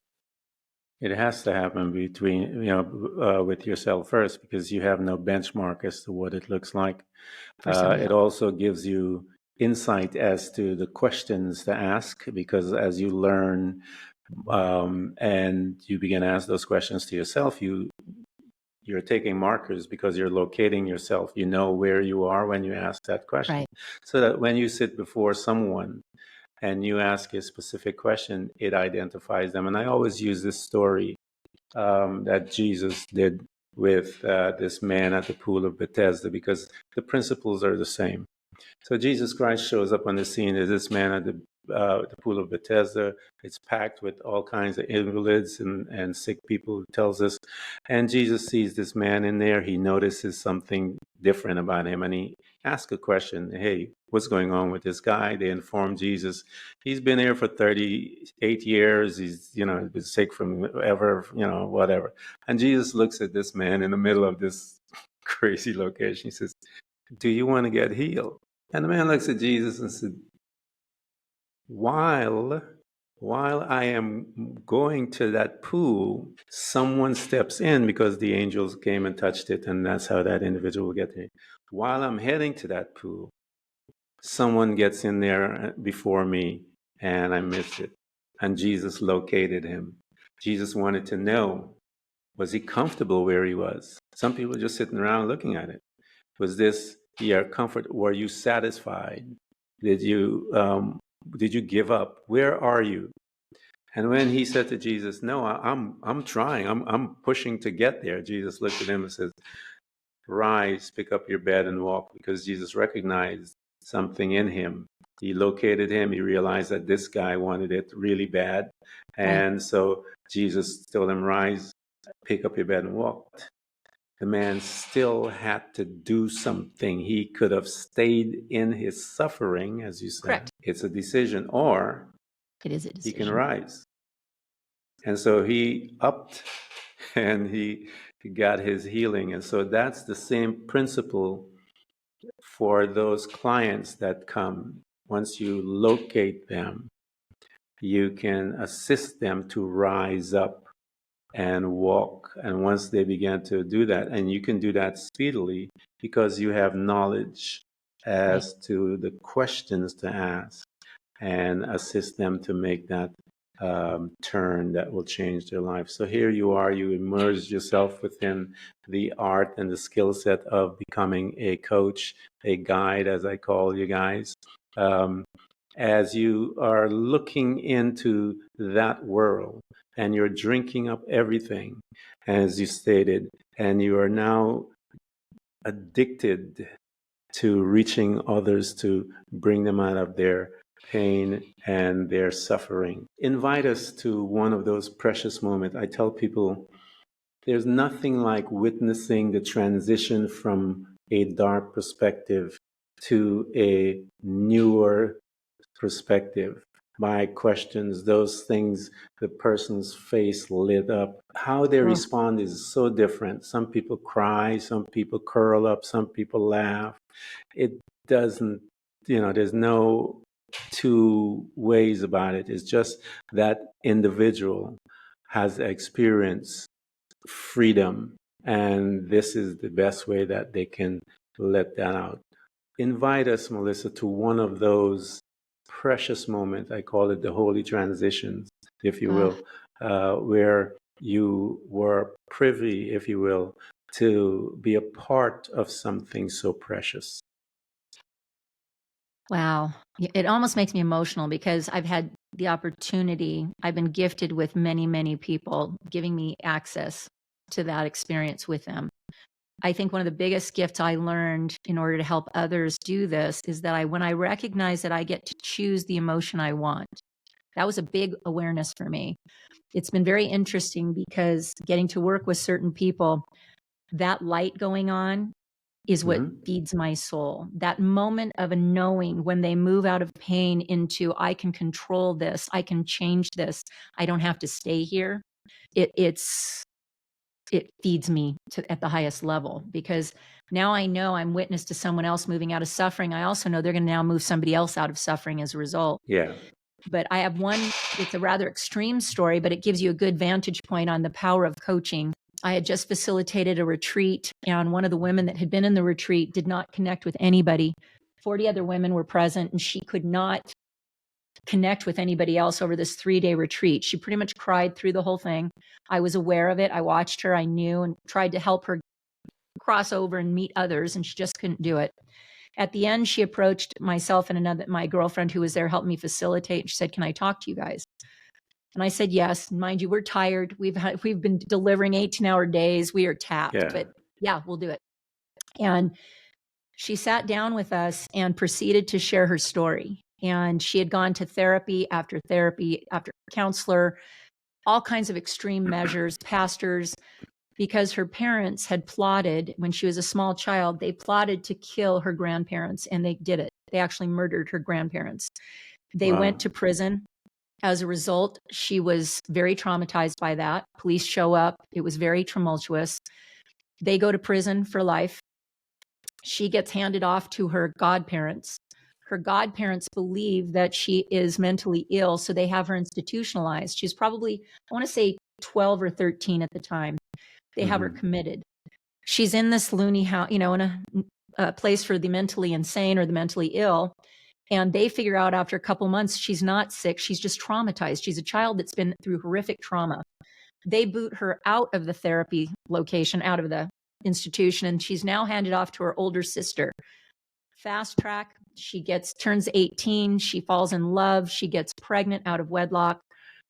S2: It has to happen with yourself first because you have no benchmark as to what it looks like.
S3: For somebody
S2: It
S3: else.
S2: also gives you insight as to the questions to ask because as you learn and you begin to ask those questions to yourself, you're taking markers because you're locating yourself. You know where you are when you ask that question.
S3: Right.
S2: So that when you sit before someone and you ask a specific question, it identifies them. And I always use this story that Jesus did with this man at the pool of Bethesda because the principles are the same. So Jesus Christ shows up on the scene as this man at the pool of Bethesda. It's packed with all kinds of invalids and sick people, tells us. And Jesus sees this man in there. He notices something different about him, and he asks a question. Hey, what's going on with this guy? They inform Jesus. He's been here for 38 years. He's, been sick from ever, whatever. And Jesus looks at this man in the middle of this crazy location. He says, do you want to get healed? And the man looks at Jesus and said, while I am going to that pool, someone steps in because the angels came and touched it, and that's how that individual will get there. While I'm heading to that pool, someone gets in there before me, and I missed it. And Jesus located him. Jesus wanted to know, was he comfortable where he was? Some people are just sitting around looking at it. Was this your comfort? Were you satisfied? Did you give up? Where are you? And when he said to Jesus, "No, I'm trying. I'm pushing to get there," Jesus looked at him and says, "Rise, pick up your bed and walk," because Jesus recognized something in him. He located him. He realized that this guy wanted it really bad. And so Jesus told him, "Rise, pick up your bed and walk." The man still had to do something. He could have stayed in his suffering, as you said.
S3: Correct.
S2: It's a decision, or
S3: It is a
S2: he
S3: decision.
S2: can rise. And so he upped and he got his healing. And so that's the same principle for those clients that come. Once you locate them, you can assist them to rise up and walk. And once they begin to do that, and you can do that speedily because you have knowledge as to the questions to ask and assist them to make that turn that will change their life. So here you are, you immerse yourself within the art and the skill set of becoming a coach, a guide, as I call you guys. As you are looking into that world and you're drinking up everything, as you stated, and you are now addicted to reaching others to bring them out of their pain and their suffering. Invite us to one of those precious moments. I tell people there's nothing like witnessing the transition from a dark perspective to a newer perspective. My questions, those things, the person's face lit up. How they respond is so different. Some people cry, some people curl up, some people laugh. It doesn't, there's no two ways about it. It's just that individual has experienced freedom, and this is the best way that they can let that out. Invite us, Melissa, to one of those precious moments. I call it the holy transitions, if you will, where you were privy, if you will, to be a part of something so precious.
S3: Wow. It almost makes me emotional because I've had the opportunity, I've been gifted with many, many people giving me access to that experience with them. I think one of the biggest gifts I learned in order to help others do this is that when I recognize that I get to choose the emotion I want, that was a big awareness for me. It's been very interesting because getting to work with certain people, that light going on is what feeds my soul. That moment of a knowing when they move out of pain into, I can control this, I can change this, I don't have to stay here. It feeds me at the highest level, because now I know I'm witness to someone else moving out of suffering. I also know they're going to now move somebody else out of suffering as a result.
S2: Yeah.
S3: But I have one, it's a rather extreme story, but it gives you a good vantage point on the power of coaching. I had just facilitated a retreat, and one of the women that had been in the retreat did not connect with anybody. 40 other women were present, and she could not connect with anybody else over this 3-day retreat. She pretty much cried through the whole thing. I was aware of it. I watched her. I knew and tried to help her cross over and meet others, and she just couldn't do it. At the end, she approached myself and my girlfriend who was there, helped me facilitate. She said, "Can I talk to you guys?" And I said, yes. Mind you, we're tired. We've been delivering 18-hour days. We are tapped, but yeah, we'll do it. And she sat down with us and proceeded to share her story. And she had gone to therapy after counselor, all kinds of extreme measures, pastors, because her parents had plotted, when she was a small child, they plotted to kill her grandparents, and they did it. They actually murdered her grandparents. They went to prison. As a result, she was very traumatized by that. Police show up. It was very tumultuous. They go to prison for life. She gets handed off to her godparents. Her godparents believe that she is mentally ill, so they have her institutionalized. She's probably, I want to say 12 or 13 at the time. They have her committed. She's in this loony house, in a place for the mentally insane or the mentally ill. And they figure out after a couple months, she's not sick. She's just traumatized. She's a child that's been through horrific trauma. They boot her out of the therapy location, out of the institution, and she's now handed off to her older sister. Fast track, she turns 18, she falls in love, she gets pregnant out of wedlock.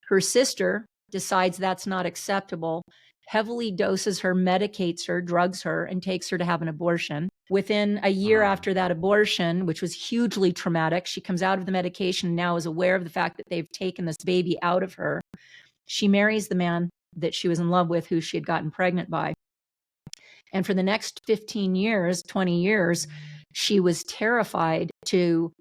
S3: Her sister decides that's not acceptable, heavily doses her, medicates her, drugs her, and takes her to have an abortion. Within a year after that abortion, which was hugely traumatic, she comes out of the medication and now is aware of the fact that they've taken this baby out of her. She marries the man that she was in love with, who she had gotten pregnant by. And for the next 15 years, 20 years, she was terrified to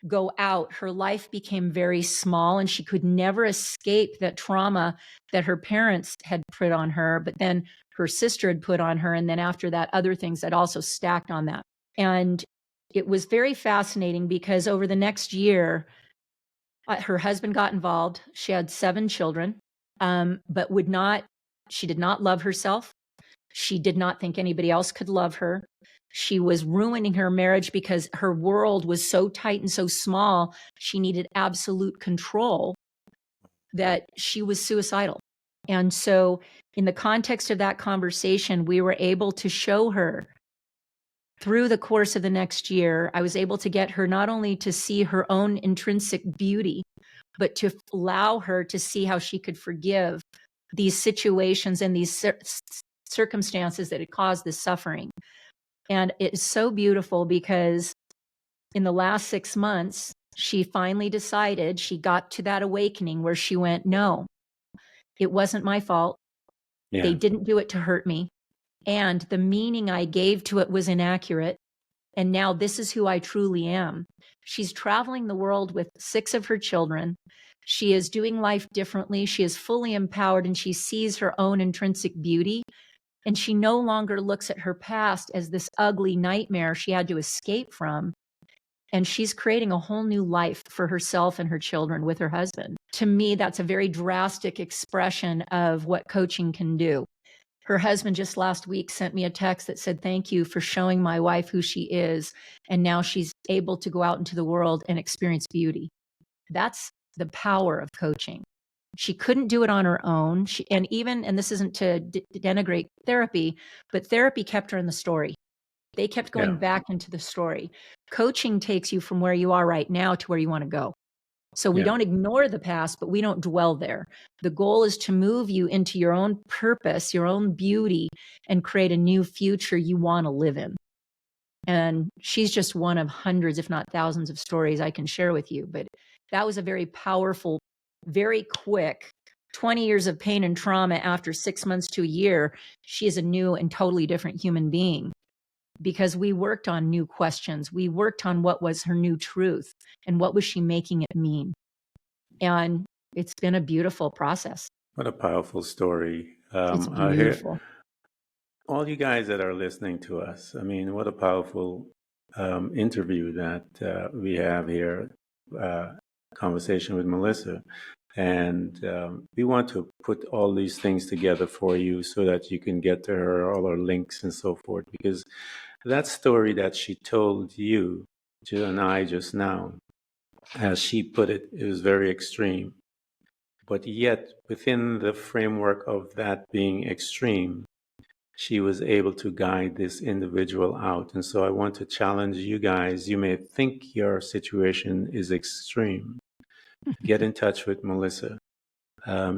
S3: go out. Her life became very small and she could never escape that trauma that her parents had put on her, but then her sister had put on her. And then after that, other things that also stacked on that. And it was very fascinating because over the next year, her husband got involved. She had 7 children, but she did not love herself. She did not think anybody else could love her. She was ruining her marriage because her world was so tight and so small. She needed absolute control that she was suicidal. And so in the context of that conversation, we were able to show her through the course of the next year. I was able to get her not only to see her own intrinsic beauty, but to allow her to see how she could forgive these situations and these circumstances that had caused this suffering. And it is so beautiful because in the last 6 months, she finally decided, she got to that awakening where she went, no, it wasn't my fault. Yeah. They didn't do it to hurt me. And the meaning I gave to it was inaccurate. And now this is who I truly am. She's traveling the world with 6 of her children. She is doing life differently. She is fully empowered and she sees her own intrinsic beauty. And she no longer looks at her past as this ugly nightmare she had to escape from. And she's creating a whole new life for herself and her children with her husband. To me, that's a very drastic expression of what coaching can do. Her husband just last week sent me a text that said, thank you for showing my wife who she is. And now she's able to go out into the world and experience beauty. That's the power of coaching. She couldn't do it on her own. And this isn't to denigrate therapy, but therapy kept her in the story. They kept going back into the story. Coaching takes you from where you are right now to where you want to go. So we don't ignore the past, but we don't dwell there. The goal is to move you into your own purpose, your own beauty, and create a new future you want to live in. And she's just one of hundreds, if not thousands of stories I can share with you. But that was a very powerful, very quick 20 years of pain and trauma. After 6 months to a year, she is a new and totally different human being because we worked on new questions. We worked on what was her new truth and what was she making it mean. And it's been a beautiful process.
S2: What a powerful story.
S3: It's beautiful.
S2: All you guys that are listening to us, I mean, what a powerful interview that we have here, conversation with Melissa. And we want to put all these things together for you so that you can get to her, all her links and so forth, because that story that she told you, Jill and I just now, as she put it, it was very extreme. But yet, within the framework of that being extreme, she was able to guide this individual out. And so I want to challenge you guys. You may think your situation is extreme. Get in touch with Melissa.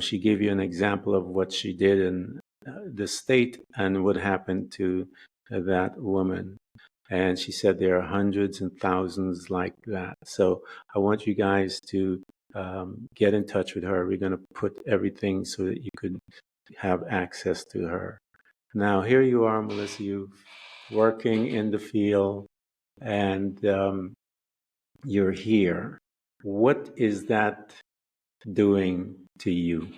S2: She gave you an example of what she did in the state and what happened to that woman. And she said there are hundreds and thousands like that. So I want you guys to get in touch with her. We're going to put everything so that you could have access to her. Now, here you are, Melissa, you're working in the field and you're here. What is that doing to you?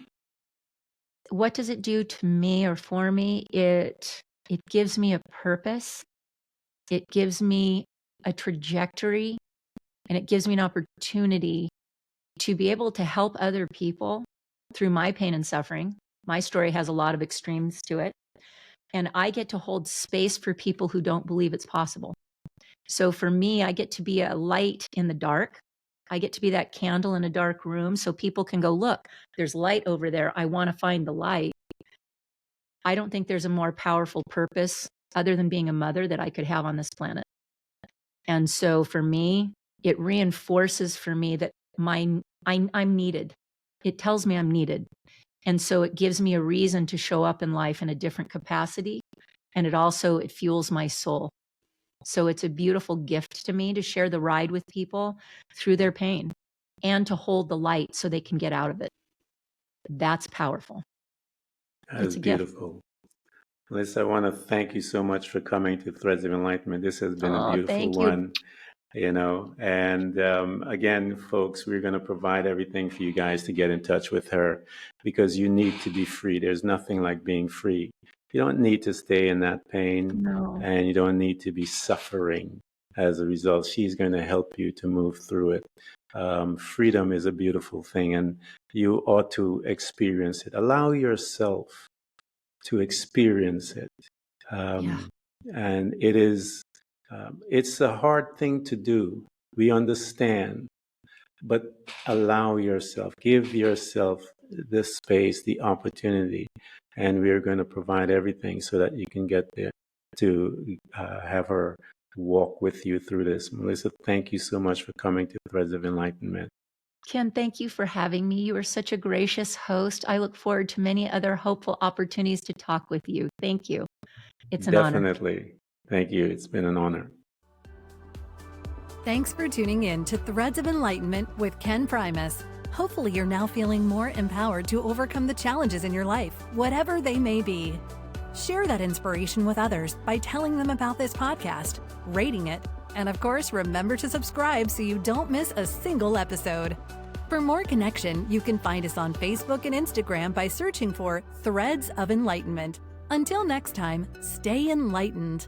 S3: What does it do to me or for me? It gives me a purpose. It gives me a trajectory, and it gives me an opportunity to be able to help other people through my pain and suffering. My story has a lot of extremes to it, and I get to hold space for people who don't believe it's possible. So for me, I get to be a light in the dark. I get to be that candle in a dark room so people can go, look, there's light over there. I want to find the light. I don't think there's a more powerful purpose other than being a mother that I could have on this planet. And so for me, it reinforces for me that I'm needed. It tells me I'm needed. And so it gives me a reason to show up in life in a different capacity. And it fuels my soul. So it's a beautiful gift to me to share the ride with people through their pain and to hold the light so they can get out of it. That's powerful.
S2: That is beautiful. Liz, I want to thank you so much for coming to Threads of Enlightenment. This has been a beautiful one, and again, folks, we're going to provide everything for you guys to get in touch with her because you need to be free. There's nothing like being free. You don't need to stay in that pain, and you don't need to be suffering as a result. She's going to help you to move through it. Freedom is a beautiful thing, and you ought to experience it. Allow yourself to experience it. And it is, it's a hard thing to do. We understand, but allow yourself, give yourself the space, the opportunity, and we're going to provide everything so that you can get there to have her walk with you through this. Melissa, thank you so much for coming to Threads of Enlightenment.
S3: Ken, thank you for having me. You are such a gracious host. I look forward to many other hopeful opportunities to talk with you. Thank you. It's an honor.
S2: Definitely. Thank you. It's been an honor.
S1: Thanks for tuning in to Threads of Enlightenment with Ken Primus. Hopefully you're now feeling more empowered to overcome the challenges in your life, whatever they may be. Share that inspiration with others by telling them about this podcast, rating it, and of course, remember to subscribe so you don't miss a single episode. For more connection, you can find us on Facebook and Instagram by searching for Threads of Enlightenment. Until next time, stay enlightened.